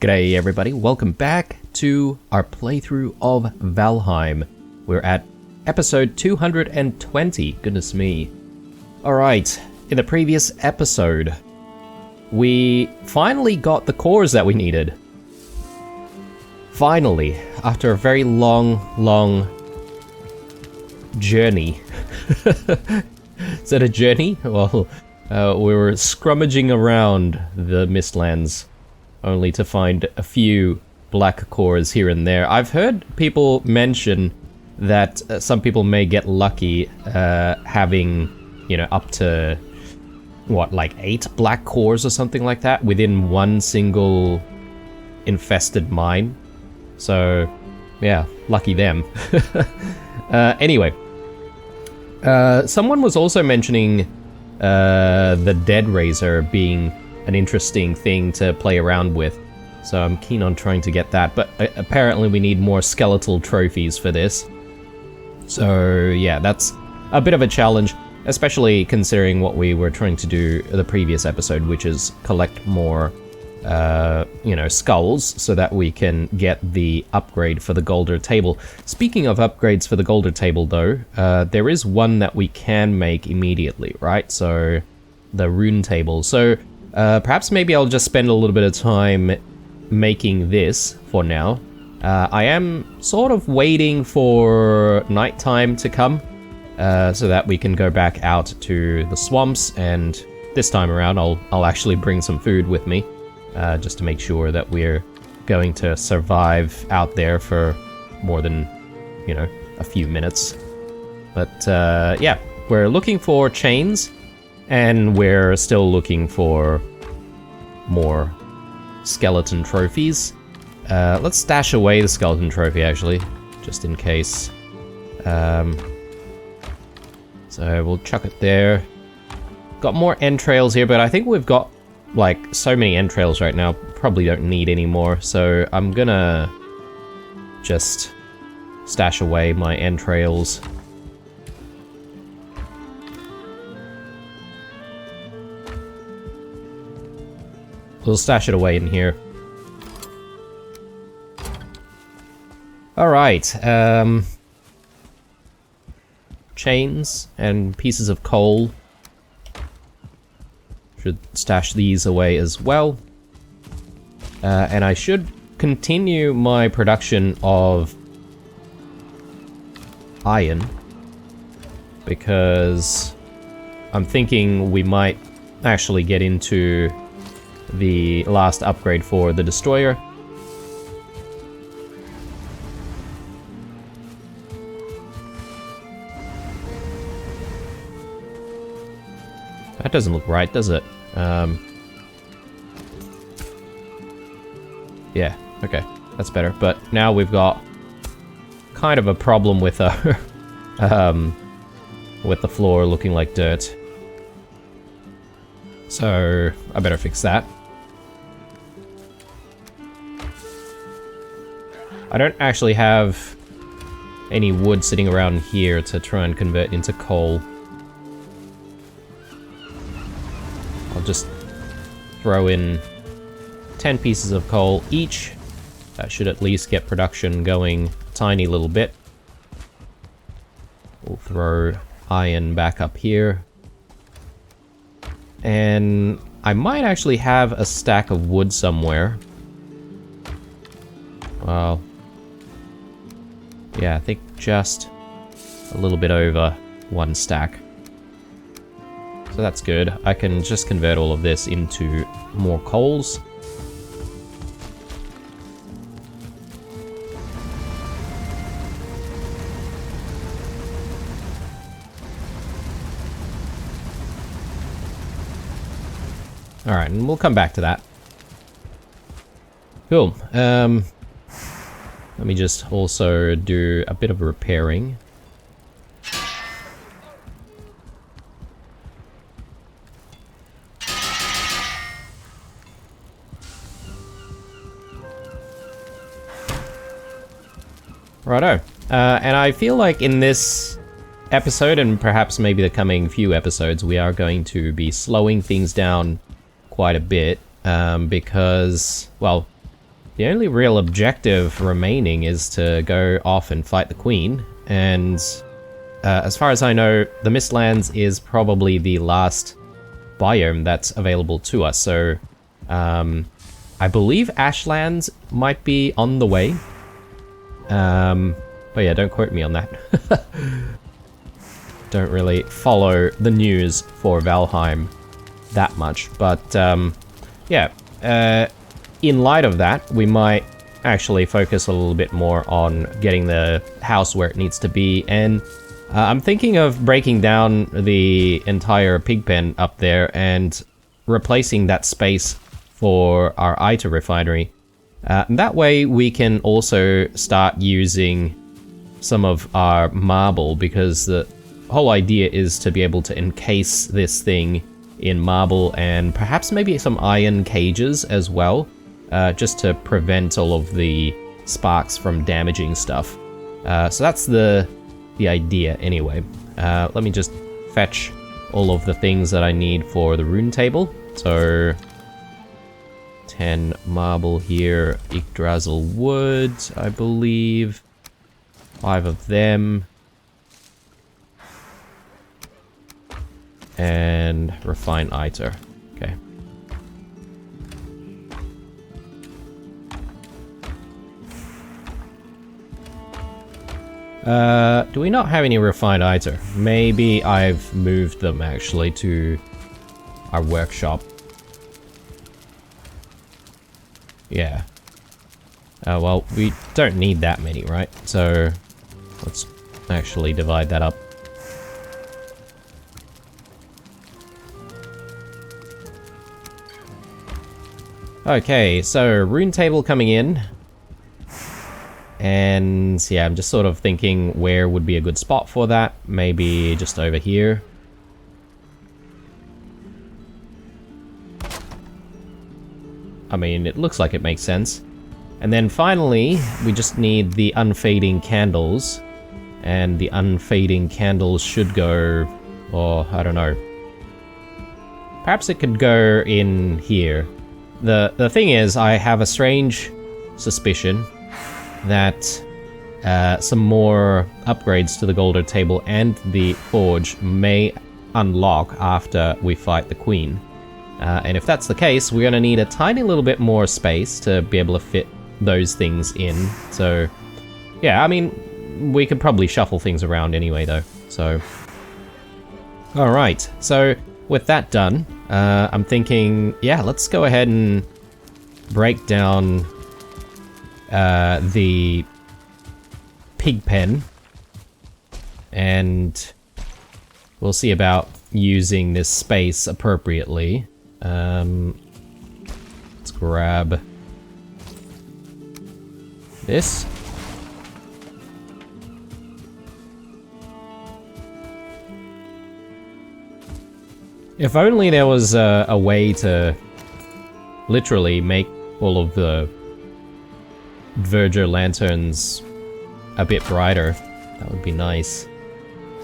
G'day everybody, welcome back to our playthrough of Valheim. We're at episode 220, goodness me. Alright, in the previous episode, we finally got the cores that we needed. Finally, after a very long journey. Is that a journey? Well, we were scrummaging around the Mistlands, only to find a few black cores here and there. I've heard people mention that some people may get lucky having, you know, up to, what, like 8 black cores or something like that within one single infested mine. So, yeah, lucky them. Anyway, someone was also mentioning the Dead Razor being an interesting thing to play around with, so I'm keen on trying to get that, but apparently we need more skeletal trophies for this. So yeah, that's a bit of a challenge, especially considering what we were trying to do in the previous episode, which is collect more, you know, skulls so that we can get the upgrade for the Golder Table. Speaking of upgrades for the Golder Table though, there is one that we can make immediately, right? So the Rune Table. So perhaps maybe I'll just spend a little bit of time making this for now. I am sort of waiting for nighttime to come so that we can go back out to the swamps, and this time around I'll actually bring some food with me just to make sure that we're going to survive out there for more than, you know, a few minutes. But yeah, we're looking for chains. And we're still looking for more skeleton trophies. Let's stash away the skeleton trophy, actually, just in case. So we'll chuck it there. Got more entrails here, but I think we've got, like, so many entrails right now, probably don't need any more. So I'm gonna just stash away my entrails. We'll stash it away in here. Alright, chains and pieces of coal. Should stash these away as well. And I should continue my production of iron, because I'm thinking we might actually get into the last upgrade for the destroyer. That doesn't look right, does it? Yeah, okay, that's better. But now we've got kind of a problem with our with the floor looking like dirt. So I better fix that. I don't actually have any wood sitting around here to try and convert into coal. I'll just throw in 10 pieces of coal each. That should at least get production going a tiny little bit. We'll throw iron back up here. And I might actually have a stack of wood somewhere. Well, yeah, I think just a little bit over 1 stack. So that's good. I can just convert all of this into more coals. Alright, and we'll come back to that. Cool. Let me just also do a bit of repairing. Righto. And I feel like in this episode, and perhaps maybe the coming few episodes, we are going to be slowing things down quite a bit, because, well, the only real objective remaining is to go off and fight the Queen, and as far as I know, the Mistlands is probably the last biome that's available to us, so I believe Ashlands might be on the way. But yeah, don't quote me on that. Don't really follow the news for Valheim that much, but yeah, in light of that, we might actually focus a little bit more on getting the house where it needs to be, and I'm thinking of breaking down the entire pig pen up there and replacing that space for our ITER refinery. That way we can also start using some of our marble, because the whole idea is to be able to encase this thing in marble and perhaps maybe some iron cages as well, just to prevent all of the sparks from damaging stuff. So that's the idea anyway. Let me just fetch all of the things that I need for the rune table. So 10 marble here, Yggdrasil wood, I believe. 5 of them. And refine ITER. Okay. Do we not have any refined ITER? Maybe I've moved them actually to our workshop. Yeah. Well, we don't need that many, right? So let's actually divide that up. Okay, so rune table coming in. And yeah, I'm just sort of thinking where would be a good spot for that. Maybe just over here. I mean, it looks like it makes sense. And then finally, we just need the unfading candles. And the unfading candles should go, or I don't know. Perhaps it could go in here. The thing is, I have a strange suspicion that some more upgrades to the Golden Table and the Forge may unlock after we fight the Queen. And if that's the case, we're gonna need a tiny little bit more space to be able to fit those things in. So, yeah, I mean, we could probably shuffle things around anyway, though. So, alright, so with that done, I'm thinking, yeah, let's go ahead and break down the pig pen, and we'll see about using this space appropriately. Let's grab this. If only there was a way to literally make all of the Verger lanterns a bit brighter. That would be nice.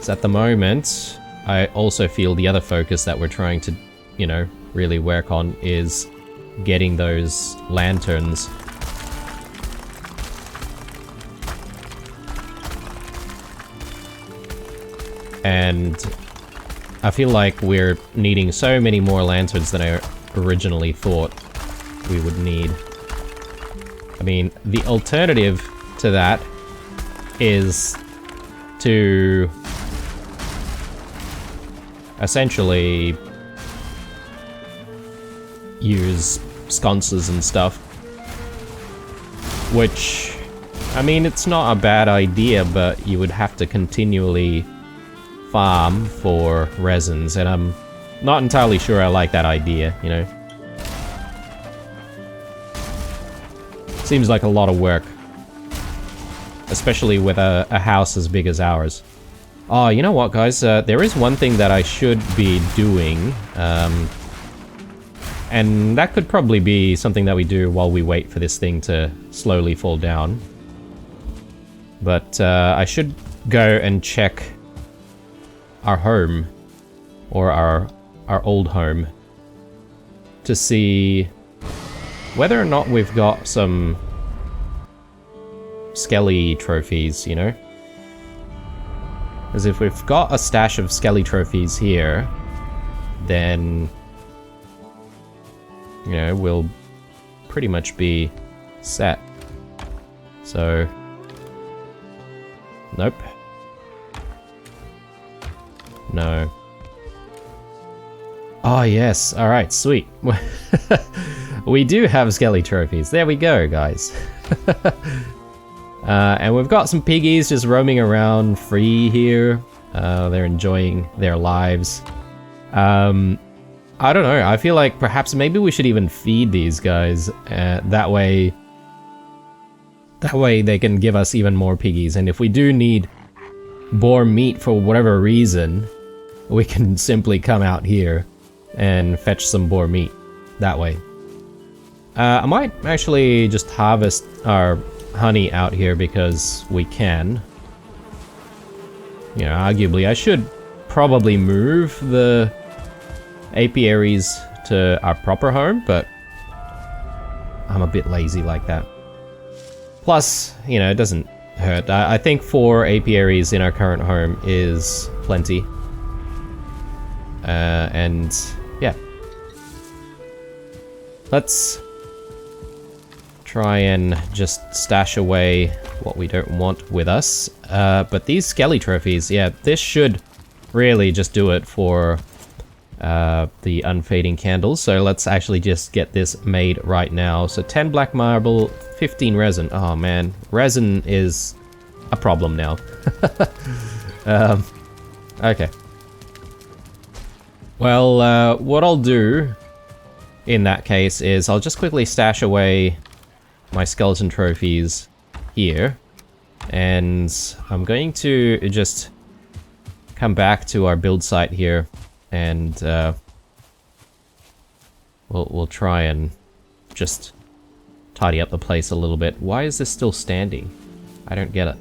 So at the moment, I also feel the other focus that we're trying to, you know, really work on is getting those lanterns. And I feel like we're needing so many more lanterns than I originally thought we would need. I mean, the alternative to that is to essentially use sconces and stuff, which, I mean, it's not a bad idea, but you would have to continually farm for resins, and I'm not entirely sure I like that idea, you know? Seems like a lot of work. Especially with a house as big as ours. Oh, you know what, guys? There is one thing that I should be doing. And that could probably be something that we do while we wait for this thing to slowly fall down. But I should go and check our home. Or our old home. To see whether or not we've got some skelly trophies, you know? Because if we've got a stash of skelly trophies here, then, you know, we'll pretty much be set. So, nope. No. Oh yes, alright, sweet. We do have skelly trophies. There we go, guys. And we've got some piggies just roaming around free here. They're enjoying their lives. I don't know, I feel like perhaps maybe we should even feed these guys. That way they can give us even more piggies. And if we do need boar meat for whatever reason, we can simply come out here and fetch some boar meat that way. I might actually just harvest our honey out here because we can. You know, arguably I should probably move the apiaries to our proper home, but I'm a bit lazy like that. Plus, you know, it doesn't hurt. I think 4 apiaries in our current home is plenty. And yeah. Let's try and just stash away what we don't want with us. But these skelly trophies, yeah, this should really just do it for the unfading candles. So let's actually just get this made right now. So 10 black marble, 15 resin. Oh man, resin is a problem now. Okay. Well, what I'll do in that case is I'll just quickly stash away my skeleton trophies here, and I'm going to just come back to our build site here, and we'll try and just tidy up the place a little bit. Why is this still standing? I don't get it.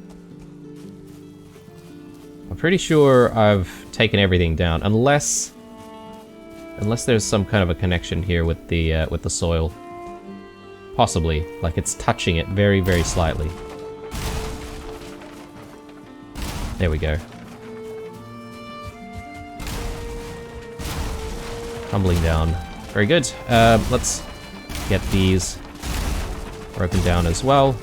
I'm pretty sure I've taken everything down, unless there's some kind of a connection here with the soil. Possibly, like it's touching it very, very slightly. There we go. Tumbling down. Very good. Let's get these broken down as well.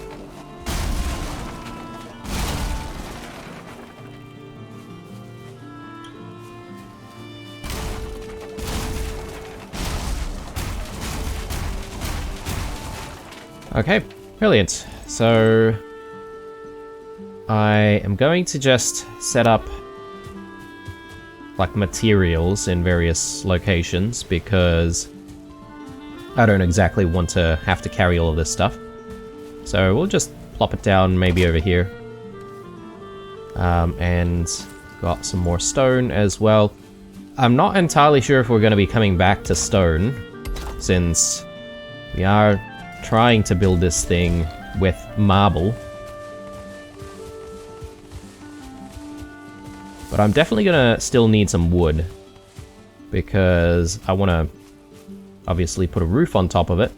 Okay, brilliant. So I am going to just set up like materials in various locations because I don't exactly want to have to carry all of this stuff. So we'll just plop it down maybe over here. And got some more stone as well. I'm not entirely sure if we're going to be coming back to stone, since we are trying to build this thing with marble. But I'm definitely gonna still need some wood, because I want to obviously put a roof on top of it.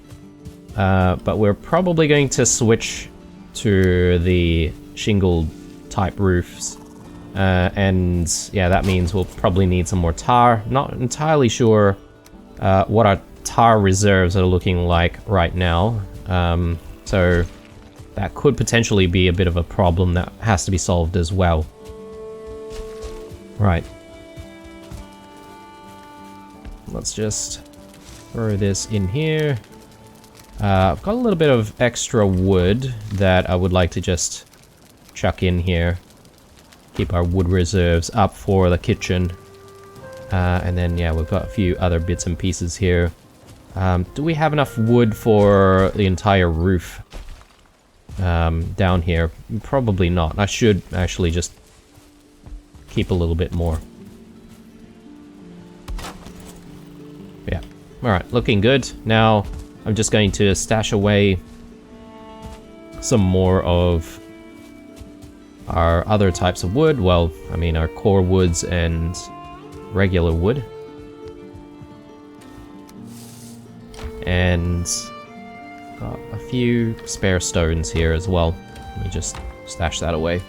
But we're probably going to switch to the shingled type roofs. And yeah, that means we'll probably need some more tar. Not entirely sure what our tar reserves are looking like right now. So that could potentially be a bit of a problem that has to be solved as well. Right. Let's just throw this in here. I've got a little bit of extra wood that I would like to just chuck in here. Keep our wood reserves up for the kitchen. And then, yeah, we've got a few other bits and pieces here. Do we have enough wood for the entire roof down here? Probably not. I should actually just keep a little bit more. Yeah. Alright, looking good. Now, I'm just going to stash away some more of our other types of wood. Well, I mean, our core woods and regular wood. And Got a few spare stones here as well. Let me just stash that away.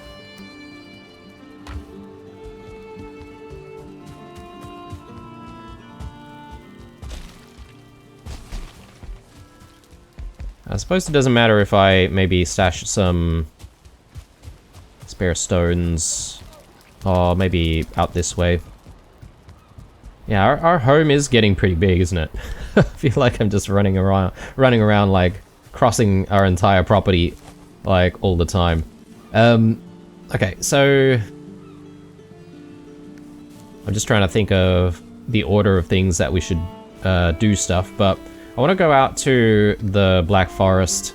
I suppose it doesn't matter if I maybe stash some spare stones, or maybe out this way. Yeah, our home is getting pretty big, isn't it? I feel like I'm just running around like crossing our entire property like all the time. Okay, so I'm just trying to think of the order of things that we should do stuff, but I want to go out to the Black Forest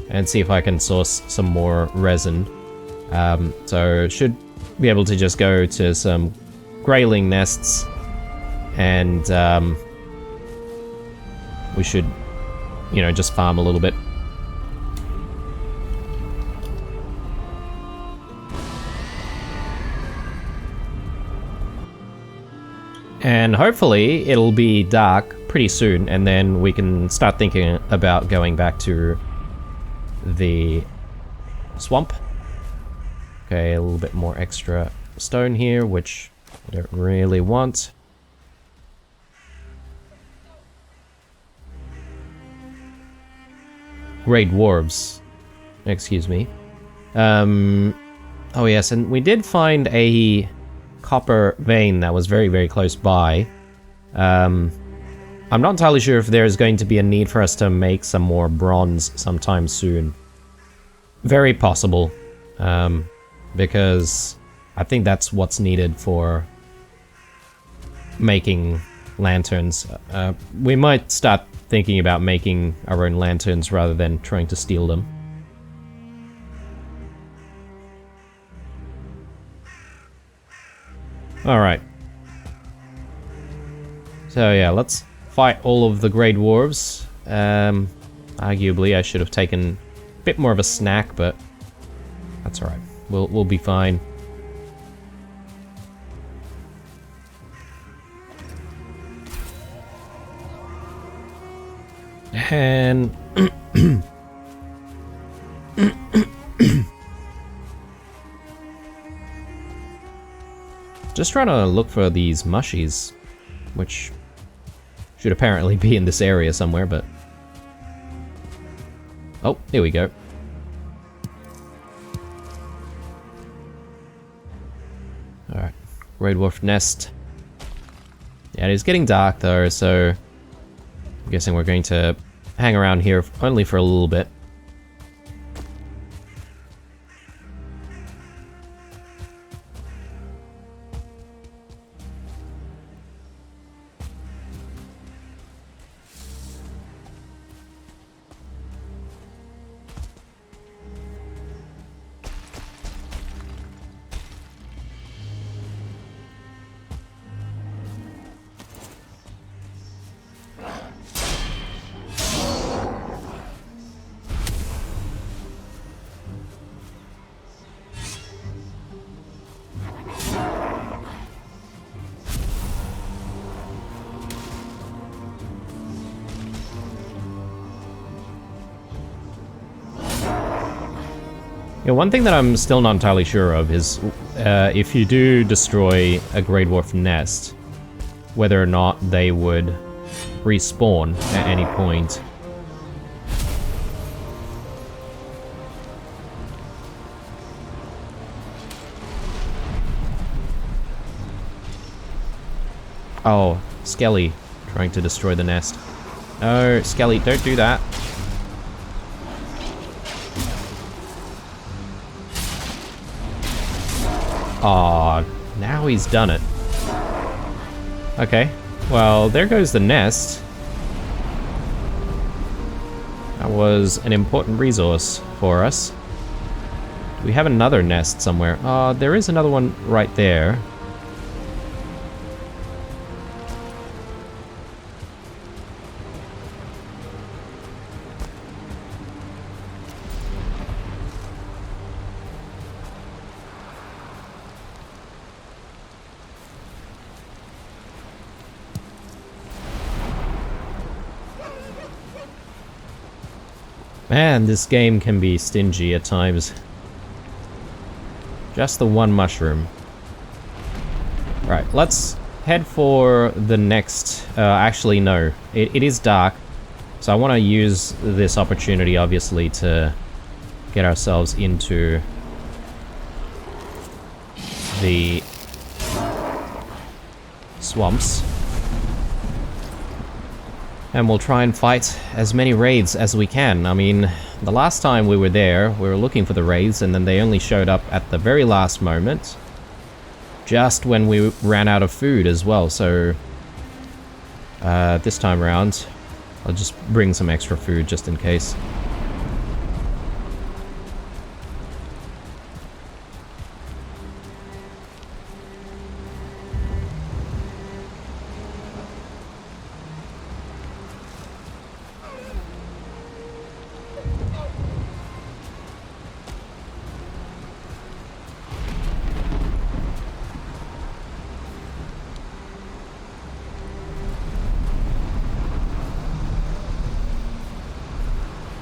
and see if I can source some more resin. So should be able to just go to some grayling nests, and we should, you know, just farm a little bit. And hopefully it'll be dark pretty soon, and then we can start thinking about going back to the swamp. Okay, a little bit more extra stone here, which I don't really want. Great dwarves. Excuse me. Oh yes, and we did find a copper vein that was very, very close by. I'm not entirely sure if there's going to be a need for us to make some more bronze sometime soon. Very possible. Because I think that's what's needed for making lanterns. We might start thinking about making our own lanterns rather than trying to steal them. Alright. So yeah, let's fight all of the Grey Dwarves. Arguably I should have taken a bit more of a snack, but that's alright. We'll be fine. And just trying to look for these mushies, which should apparently be in this area somewhere, but oh, here we go. Alright, Grey Dwarf nest. Yeah, it is getting dark though, so I'm guessing we're going to hang around here only for a little bit. Yeah, one thing that I'm still not entirely sure of is if you do destroy a Grey Dwarf nest, whether or not they would respawn at any point. Oh, Skelly trying to destroy the nest. No, Skelly, don't do that. Aw, now he's done it. Okay, well, there goes the nest. That was an important resource for us. Do we have another nest somewhere? There is another one right there. Man, this game can be stingy at times. Just the one mushroom. Right, let's head for the next... actually, no. It is dark. So I want to use this opportunity, obviously, to get ourselves into the swamps. And we'll try and fight as many wraiths as we can. I mean, the last time we were there, we were looking for the wraiths, and then they only showed up at the very last moment. Just when we ran out of food as well, so... this time around, I'll just bring some extra food just in case.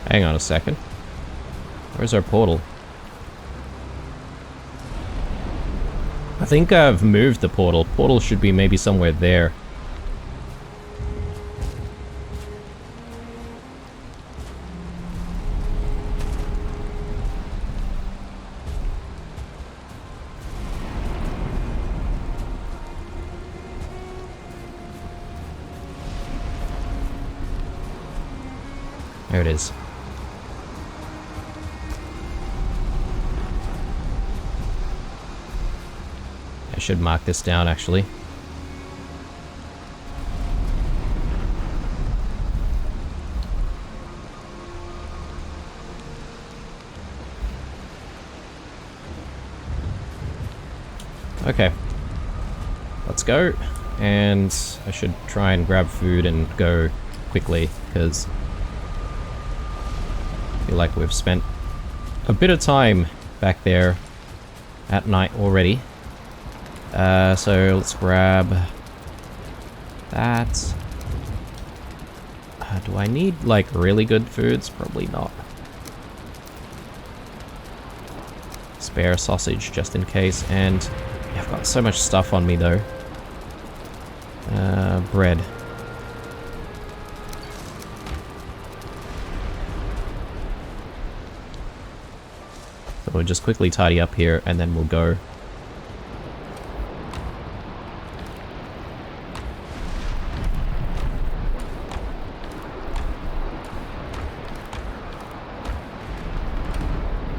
Hang on a second. Where's our portal? I think I've moved the portal. Portal should be maybe somewhere there. There it is. I should mark this down, actually. Okay. Let's go. And I should try and grab food and go quickly, because I feel like we've spent a bit of time back there at night already. So let's grab that. Do I need, like, really good foods? Probably not. Spare sausage, just in case. And yeah, I've got so much stuff on me, though. Bread. So we'll just quickly tidy up here, and then we'll go.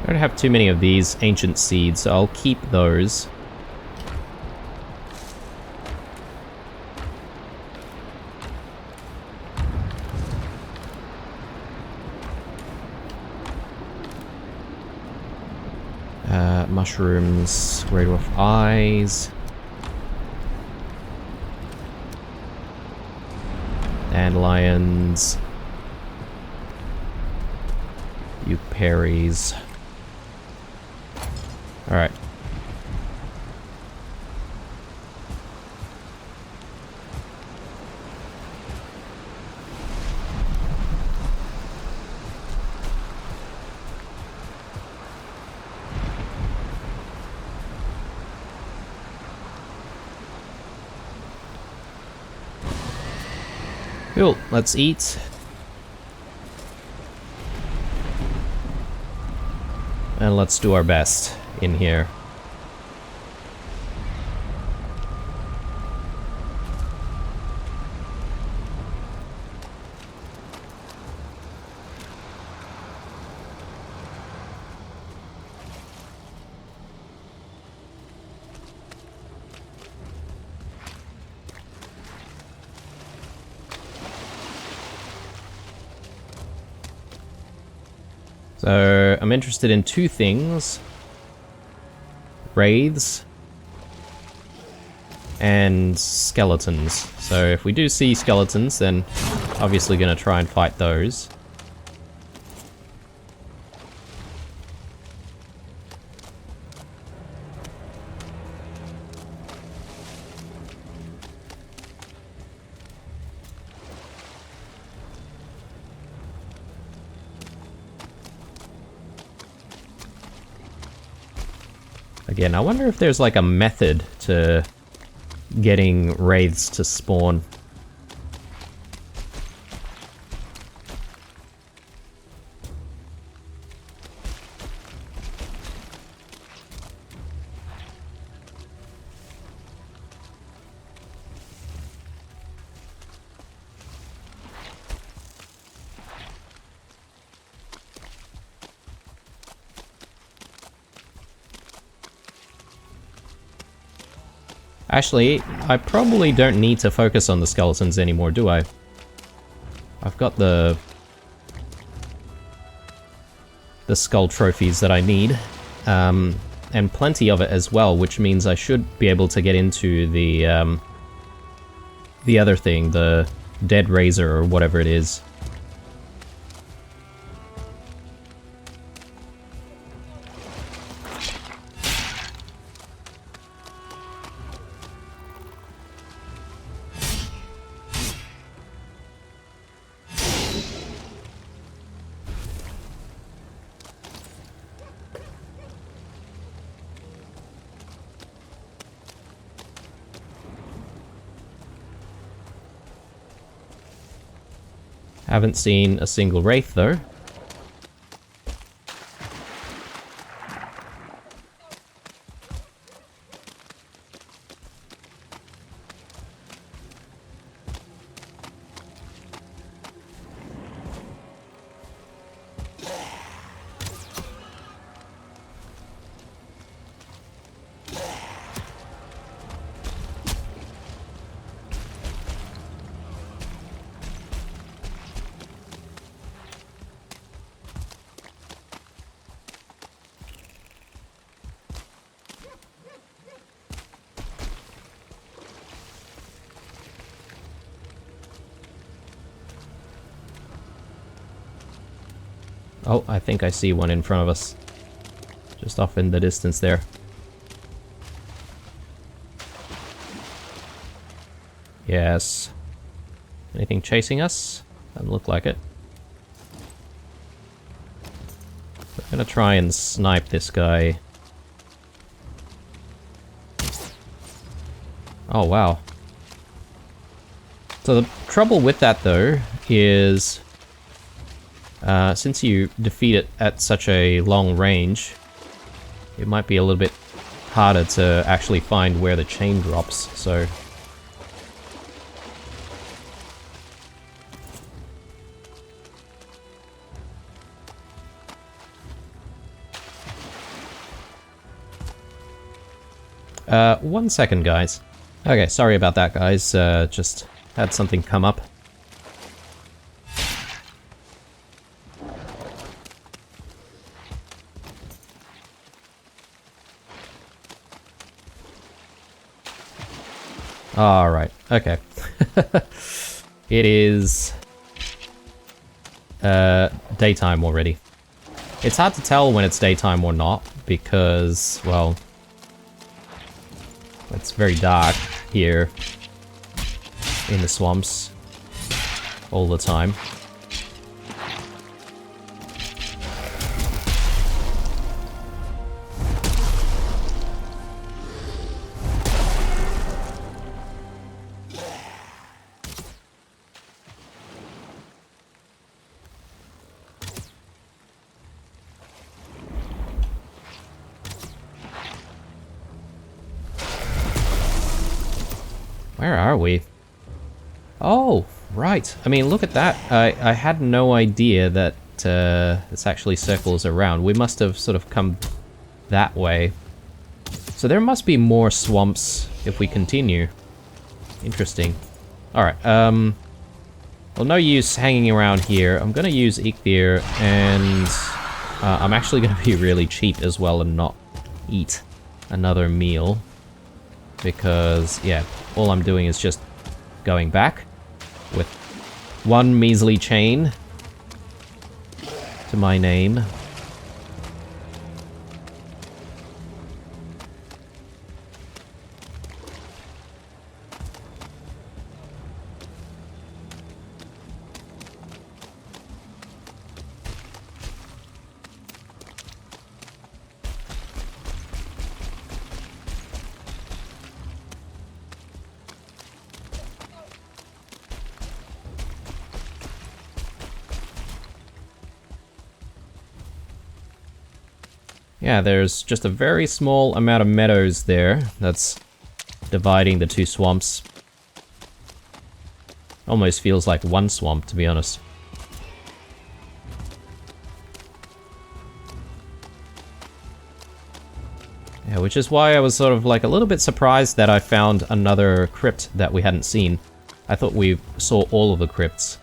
I don't have too many of these ancient seeds, so I'll keep those. Mushrooms, great of eyes. Dandelions. Berries. Alright. Cool, let's eat. And let's do our best in here. So, I'm interested in two things. Wraiths. And skeletons. So, if we do see skeletons, then obviously gonna try and fight those. Again, I wonder if there's like a method to getting wraiths to spawn. Actually, I probably don't need to focus on the skeletons anymore, do I? I've got the skull trophies that I need, and plenty of it as well, which means I should be able to get into the other thing, the Dead Razor or whatever it is. Haven't seen a single wraith though. Oh, I think I see one in front of us. Just off in the distance there. Yes. Anything chasing us? Doesn't look like it. We're gonna try and snipe this guy. Oh, wow. So the trouble with that, though, is... since you defeat it at such a long range, it might be a little bit harder to actually find where the chain drops, so... one second, guys. Okay, sorry about that, guys. Just had something come up. Alright, okay. It is... daytime already. It's hard to tell when it's daytime or not, because, well... it's very dark here in the swamps all the time. Where are we? Oh, right. I mean, look at that. I had no idea that this actually circles around. We must have sort of come that way. So there must be more swamps if we continue. Interesting. Alright, well, no use hanging around here. I'm gonna use Ikthir, and I'm actually gonna be really cheap as well and not eat another meal. Because, yeah, all I'm doing is just going back with one measly chain to my name. Yeah, there's just a very small amount of meadows there that's dividing the two swamps. Almost feels like one swamp, to be honest. Yeah, which is why I was sort of like a little bit surprised that I found another crypt that we hadn't seen. I thought we saw all of the crypts.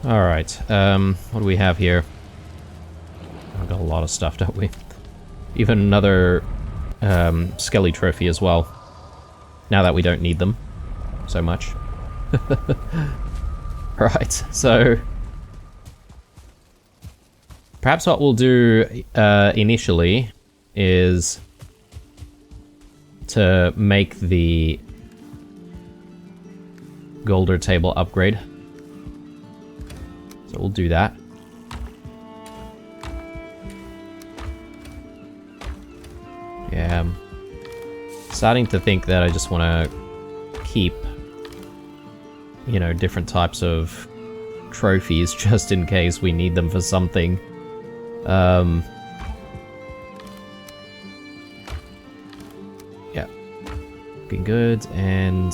Alright, what do we have here? I've got a lot of stuff, don't we? Even another Skelly trophy as well. Now that we don't need them so much. Right, so... perhaps what we'll do initially is to make the Golder table upgrade. So we'll do that. Yeah, I'm starting to think that I just want to keep, you know, different types of trophies just in case we need them for something. Yeah, looking good, and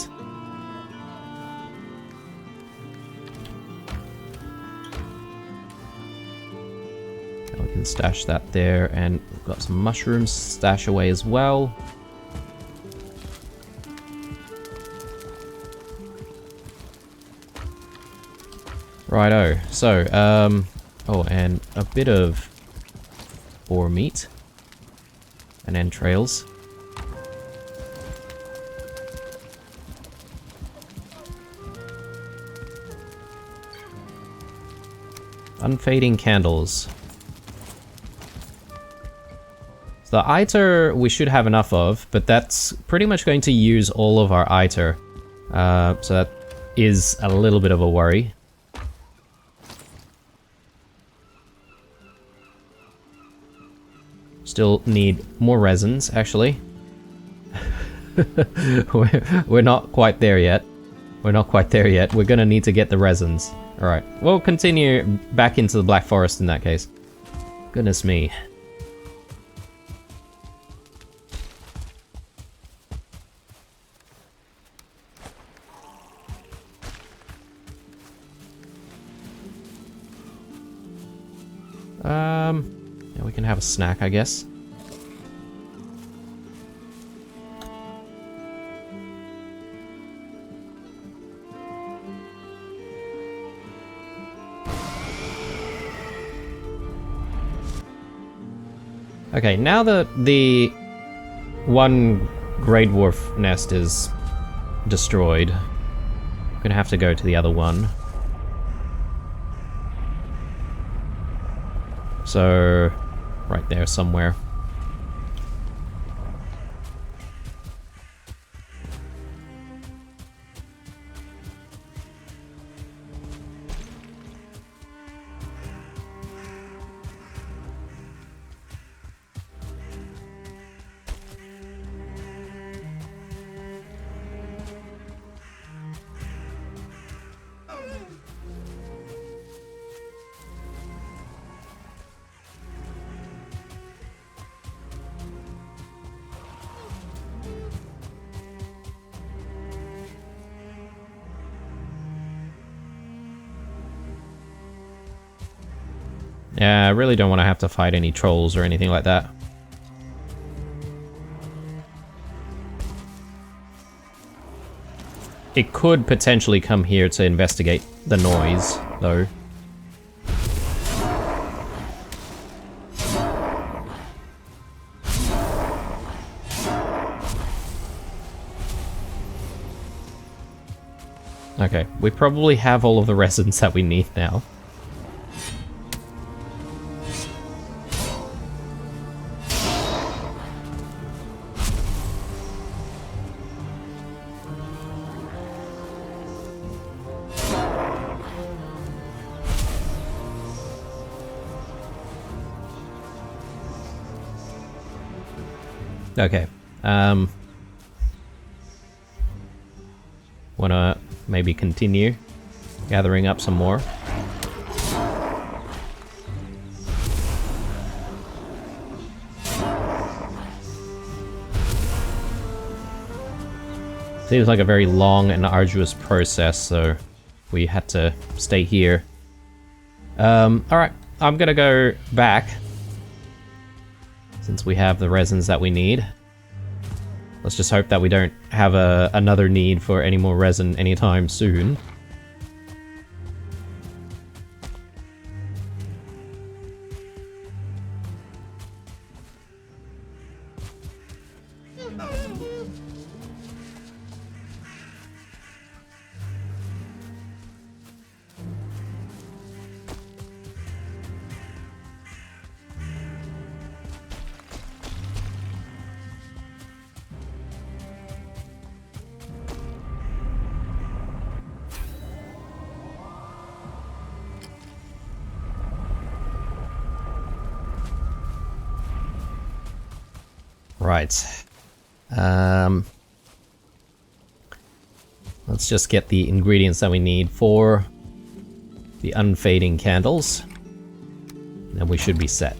we can stash that there, and we've got some mushrooms stash away as well. Righto, so, oh, and a bit of boar meat and entrails. Unfading candles. So the Iter we should have enough of, but that's pretty much going to use all of our Iter. So that is a little bit of a worry. Still need more resins, actually. We're not quite there yet. We're not quite there yet. We're gonna need to get the resins. Alright, we'll continue back into the Black Forest in that case. Goodness me. Yeah, we can have a snack, I guess. Okay, now that the one Grey Dwarf nest is destroyed, I'm gonna have to go to the other one. So, right there somewhere. Yeah, I really don't want to have to fight any trolls or anything like that. It could potentially come here to investigate the noise, though. Okay, we probably have all of the resins that we need now. Okay, wanna maybe continue gathering up some more. Seems like a very long and arduous process, so we had to stay here. Alright, I'm gonna go back. Since we have the resins that we need. Let's just hope that we don't have another need for any more resin anytime soon. Right. Let's just get the ingredients that we need for the unfading candles. And we should be set.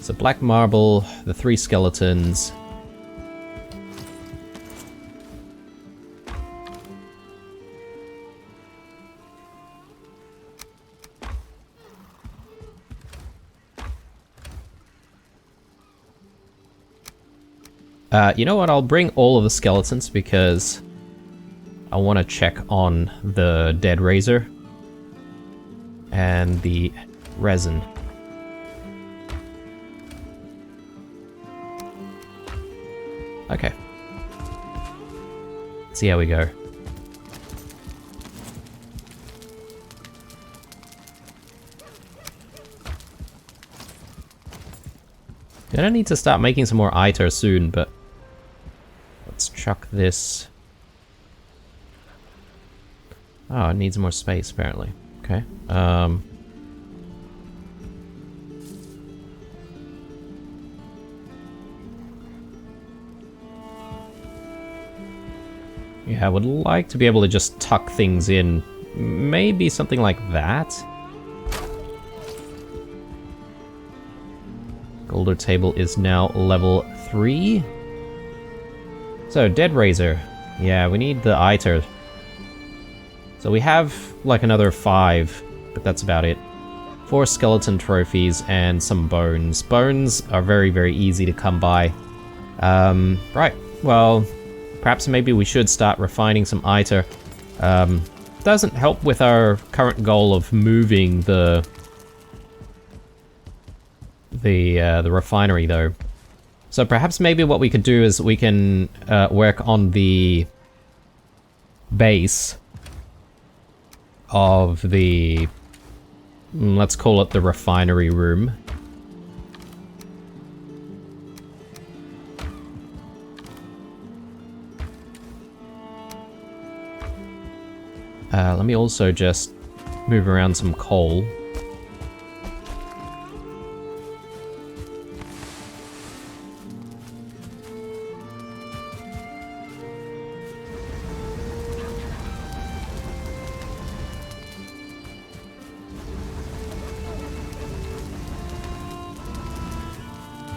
So black marble, the 3 skeletons. You know what, I'll bring all of the skeletons because I want to check on the dead razor and the resin. Okay. Let's see how we go. Gonna need to start making some more ITER soon, but let's chuck this. Oh, it needs more space apparently. Okay. Yeah, I would like to be able to just tuck things in. Maybe something like that. Golder table is now level 3. So, dead razor. Yeah, we need the ITER. So we have like another 5, but that's about it. 4 skeleton trophies and some bones. Bones are very, very easy to come by. Right, well, perhaps maybe we should start refining some ITER. Doesn't help with our current goal of moving the refinery though. So perhaps maybe what we could do is we can work on the base of the, let's call it the refinery room. Let me also just move around some coal.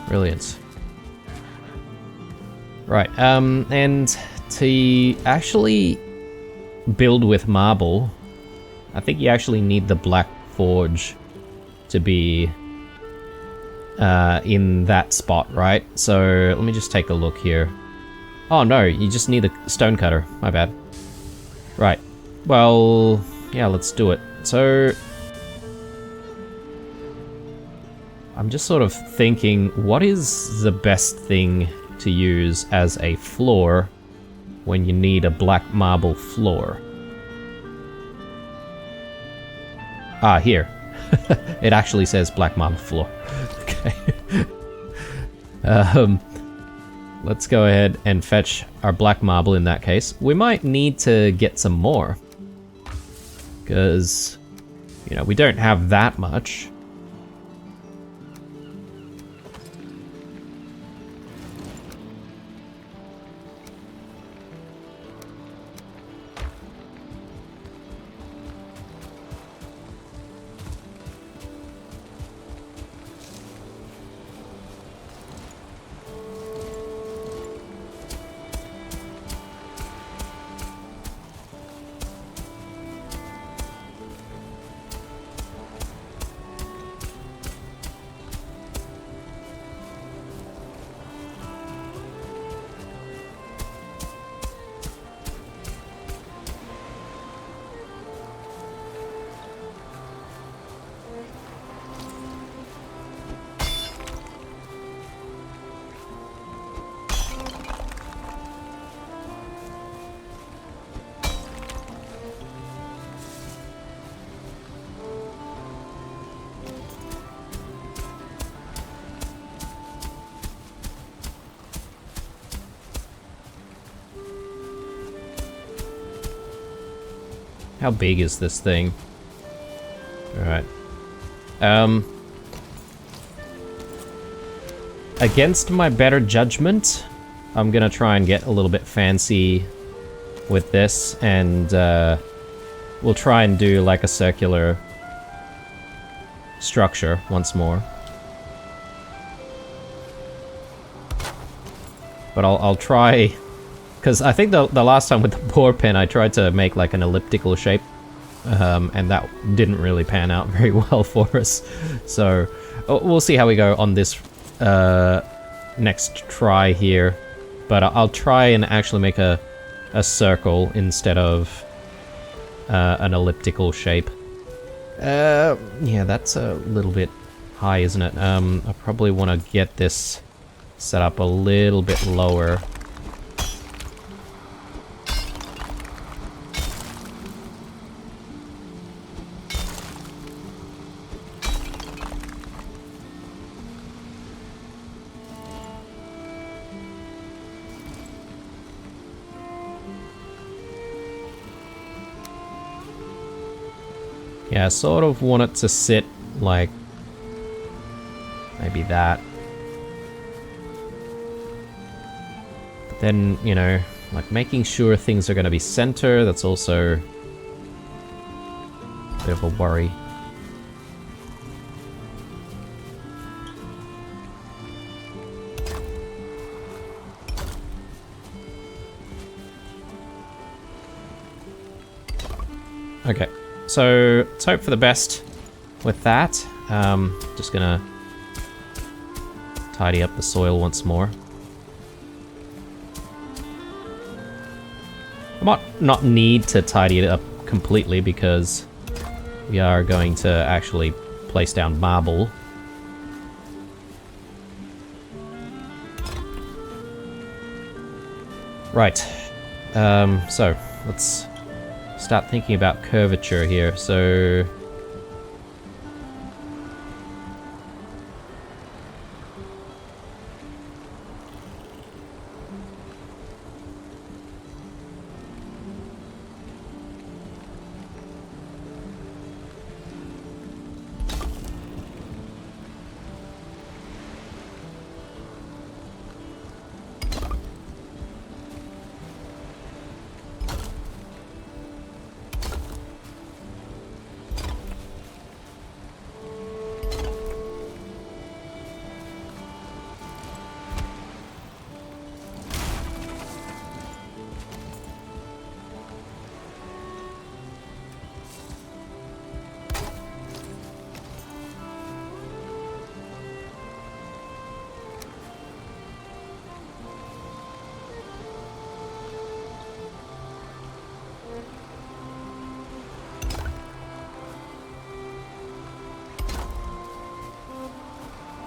Brilliant. Right, and to actually build with marble, I think you actually need the black forge to be in that spot, right? So let me just take a look here. Oh no, you just need a stone cutter. My bad. Right. Well, yeah, let's do it. So I'm just sort of thinking, what is the best thing to use as a floor when you need a black marble floor? Ah, here. It actually says black marble floor. Okay. Let's go ahead and fetch our black marble in that case. We might need to get some more, because, you know, we don't have that much. How big is this thing? Alright. Against my better judgment, I'm gonna try and get a little bit fancy with this, and we'll try and do like a circular structure once more. But I'll try, because I think the last time with the boar pen I tried to make like an elliptical shape, and that didn't really pan out very well for us. So we'll see how we go on this next try here. But I'll try and actually make a circle instead of an elliptical shape. Yeah, that's a little bit high, isn't it? I probably want to get this set up a little bit lower. Yeah, I sort of want it to sit like maybe that. But then, you know, like making sure things are going to be center, that's also a bit of a worry. Okay. So, let's hope for the best with that. Just gonna tidy up the soil once more. I might not need to tidy it up completely because we are going to actually place down marble. Right. So, let's start thinking about curvature here. So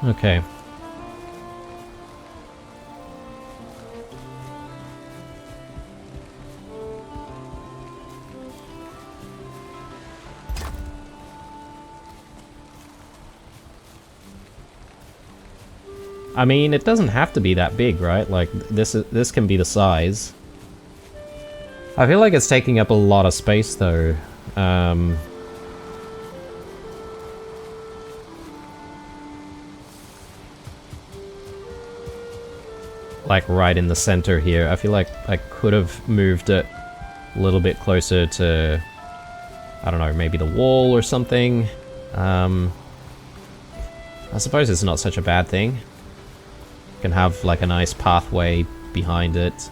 Okay. I mean, it doesn't have to be that big, right? Like, this can be the size. I feel like it's taking up a lot of space, though. Like, right in the center here. I feel like I could have moved it a little bit closer to, I don't know, maybe the wall or something. I suppose it's not such a bad thing. Can have like a nice pathway behind it.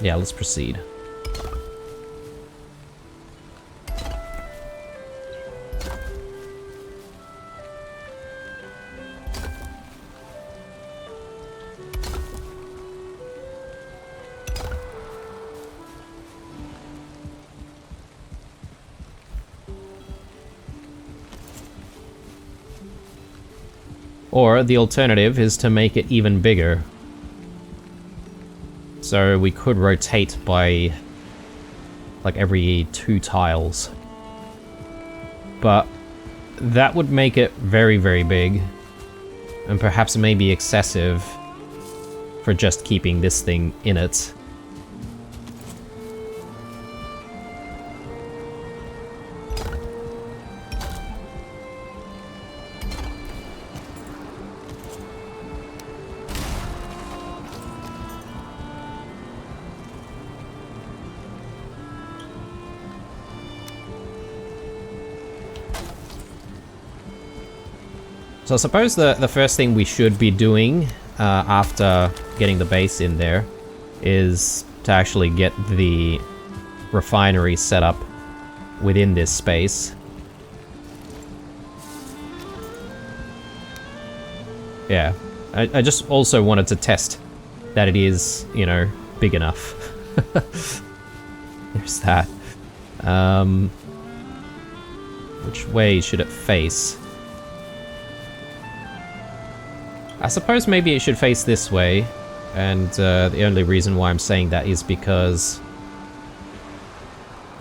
Yeah, let's proceed. Or the alternative is to make it even bigger. So we could rotate by like every 2 tiles. But that would make it very, very big. And perhaps maybe excessive for just keeping this thing in it. So I suppose the first thing we should be doing after getting the base in there is to actually get the refinery set up within this space. Yeah, I just also wanted to test that it is, you know, big enough. There's that. Which way should it face? I suppose maybe it should face this way, and the only reason why I'm saying that is because,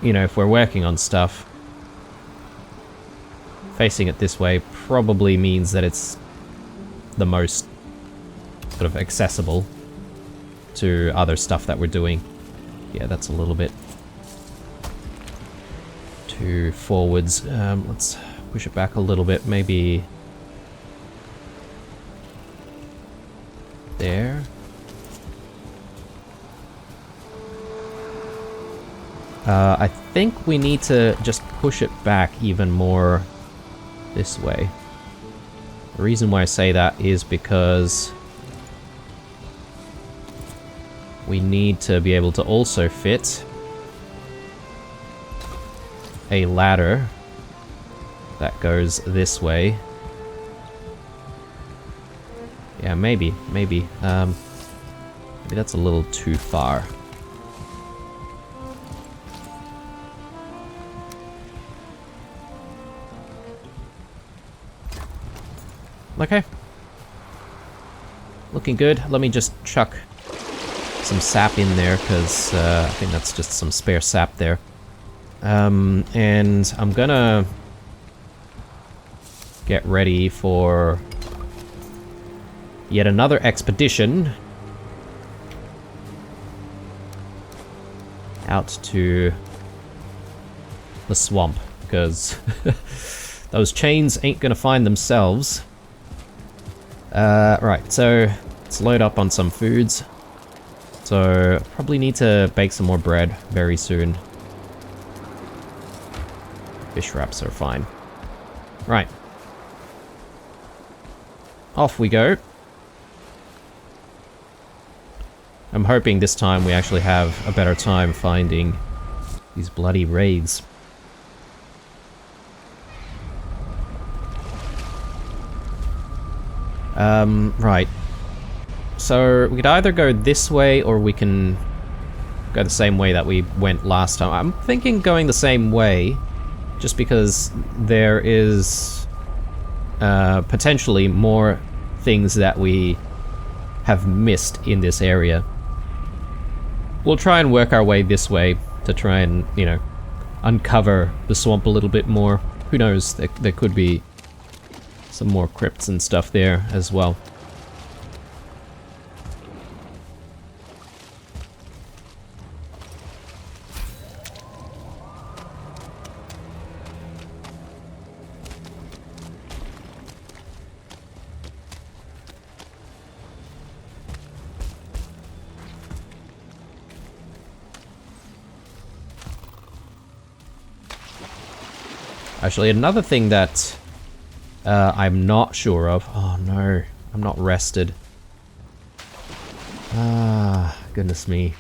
you know, if we're working on stuff, facing it this way probably means that it's the most sort of accessible to other stuff that we're doing. Yeah, that's a little bit too forwards. Let's push it back a little bit, maybe there. I think we need to just push it back even more this way. The reason why I say that is because we need to be able to also fit a ladder that goes this way. Yeah, maybe that's a little too far. Okay. Looking good. Let me just chuck some sap in there, because I think that's just some spare sap there. And I'm gonna get ready for yet another expedition out to the swamp, because those chains ain't gonna find themselves. Right, so let's load up on some foods. So probably need to bake some more bread very soon. Fish wraps are fine. Right. Off we go. I'm hoping this time we actually have a better time finding these bloody wraiths. Right. So we could either go this way or we can go the same way that we went last time. I'm thinking going the same way, just because there is potentially more things that we have missed in this area. We'll try and work our way this way to try and, you know, uncover the swamp a little bit more. Who knows, there could be some more crypts and stuff there as well. Actually, another thing that I'm not sure of... Oh no, I'm not rested. Ah, goodness me.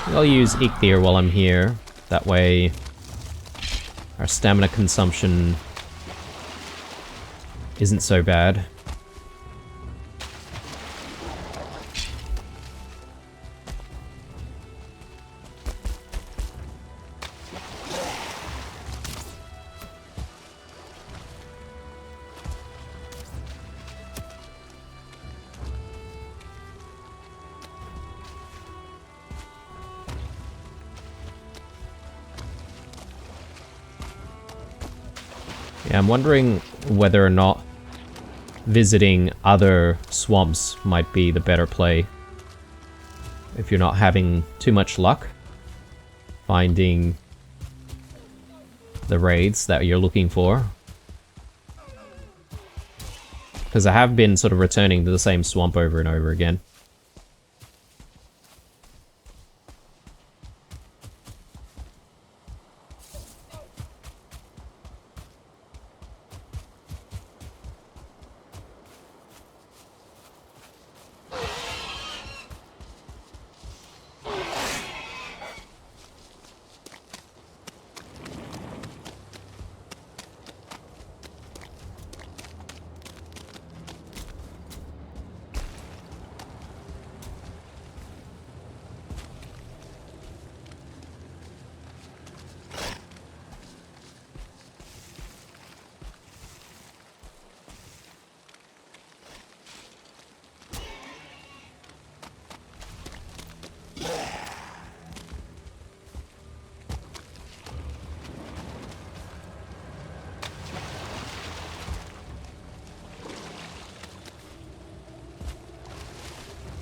I'll use Ichthir while I'm here. That way our stamina consumption isn't so bad. Yeah, I'm wondering whether or not visiting other swamps might be the better play. If you're not having too much luck finding the raids that you're looking for. Because I have been sort of returning to the same swamp over and over again.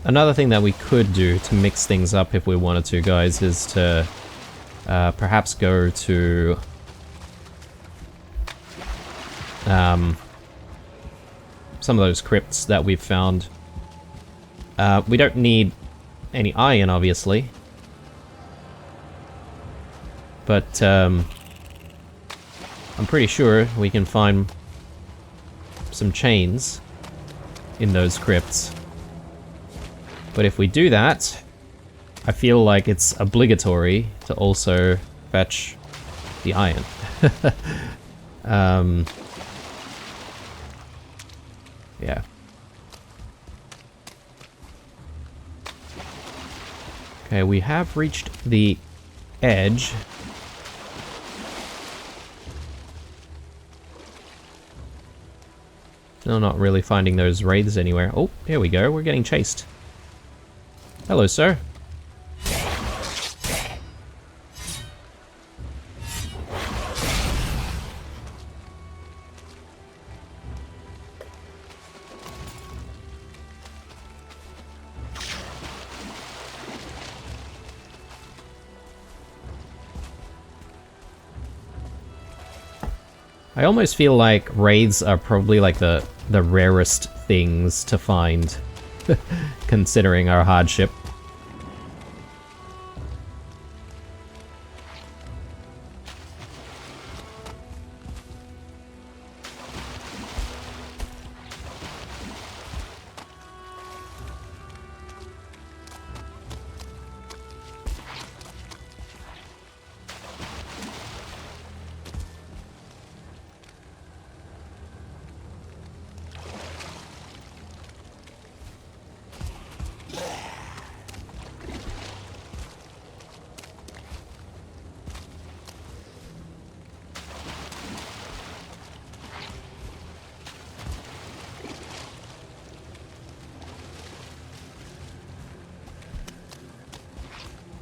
Another thing that we could do to mix things up if we wanted to, guys, is to perhaps go to some of those crypts that we've found. We don't need any iron, obviously. But I'm pretty sure we can find some chains in those crypts. But if we do that, I feel like it's obligatory to also fetch the iron. Yeah. Okay, we have reached the edge. Still not really finding those wraiths anywhere. Oh, here we go, we're getting chased. Hello, sir. I almost feel like wraiths are probably like the rarest things to find, considering our hardship.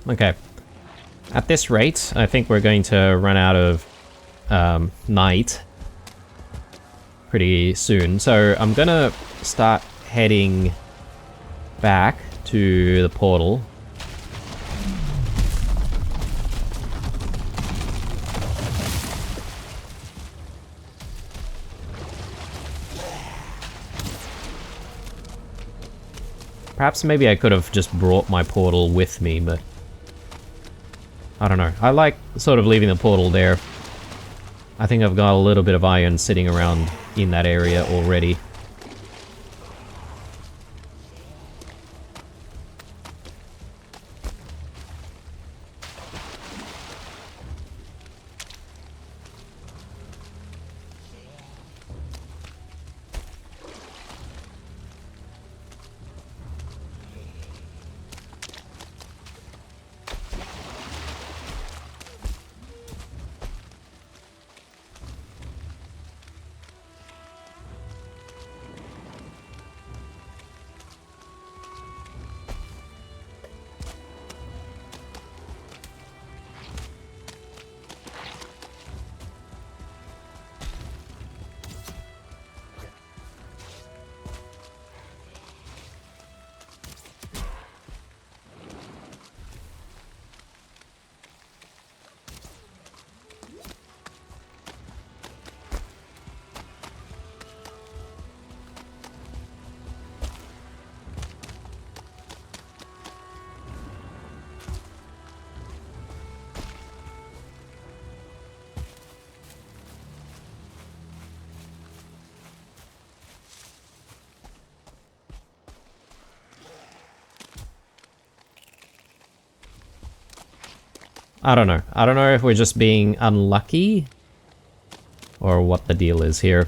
Okay. At this rate, I think we're going to run out of night pretty soon. So I'm gonna start heading back to the portal. Perhaps maybe I could have just brought my portal with me, but I don't know. I like sort of leaving the portal there. I think I've got a little bit of iron sitting around in that area already. I don't know. I don't know if we're just being unlucky or what the deal is here.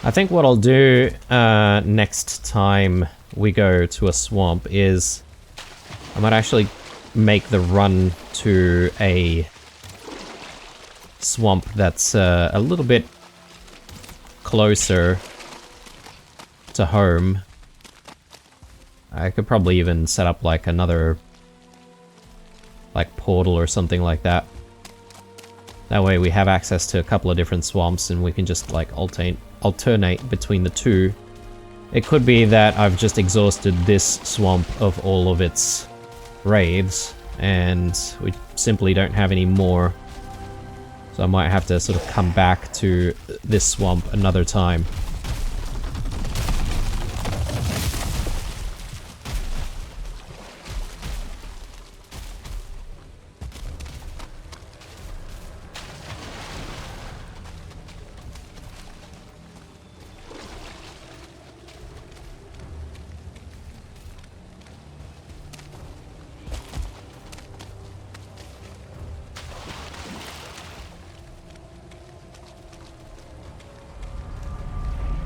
I think what I'll do next time we go to a swamp is I might actually make the run to a swamp that's a little bit closer to home. I could probably even set up like another like portal or something like that. That way we have access to a couple of different swamps and we can just like alternate between the two. It could be that I've just exhausted this swamp of all of its wraiths and we simply don't have any more. So I might have to sort of come back to this swamp another time.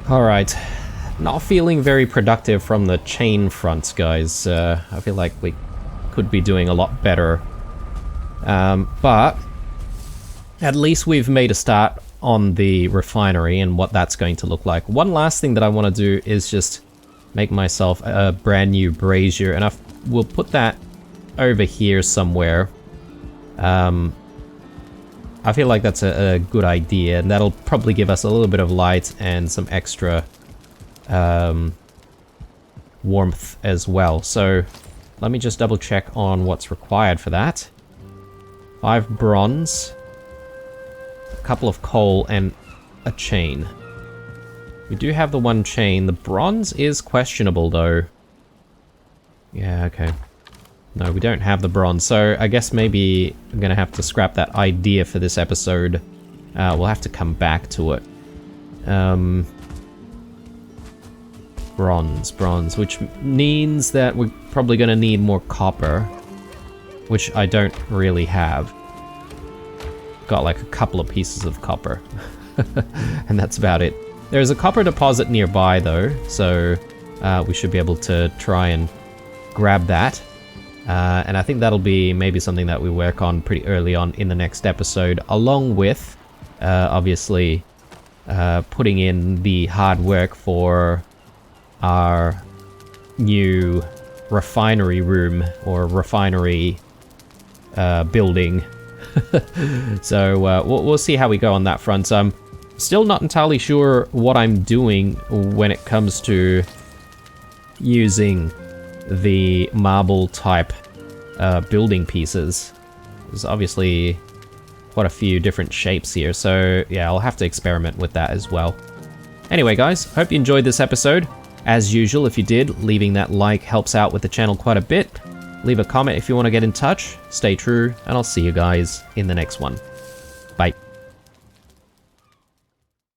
Alright, not feeling very productive from the chain front, guys. I feel like we could be doing a lot better. But at least we've made a start on the refinery and what that's going to look like. One last thing that I want to do is just make myself a brand new brazier, and we'll put that over here somewhere. I feel like that's a good idea, and that'll probably give us a little bit of light and some extra warmth as well. So let me just double check on what's required for that. 5 bronze, a couple of coal, and a chain. We do have the 1 chain. The bronze is questionable though. Yeah, okay. No, we don't have the bronze, so I guess maybe I'm gonna have to scrap that idea for this episode. We'll have to come back to it. Bronze, which means that we're probably gonna need more copper, which I don't really have. Got like a couple of pieces of copper, and that's about it. There's a copper deposit nearby though, so we should be able to try and grab that. And I think that'll be maybe something that we work on pretty early on in the next episode, along with, obviously, putting in the hard work for our new refinery room, or refinery building. So we'll see how we go on that front. So I'm still not entirely sure what I'm doing when it comes to using the marble type building pieces. There's obviously quite a few different shapes here, so yeah, I'll have to experiment with that as well. Anyway guys, hope you enjoyed this episode. As usual, if you did, leaving that like helps out with the channel quite a bit. Leave a comment if you want to get in touch. Stay true, and I'll see you guys in the next one. Bye.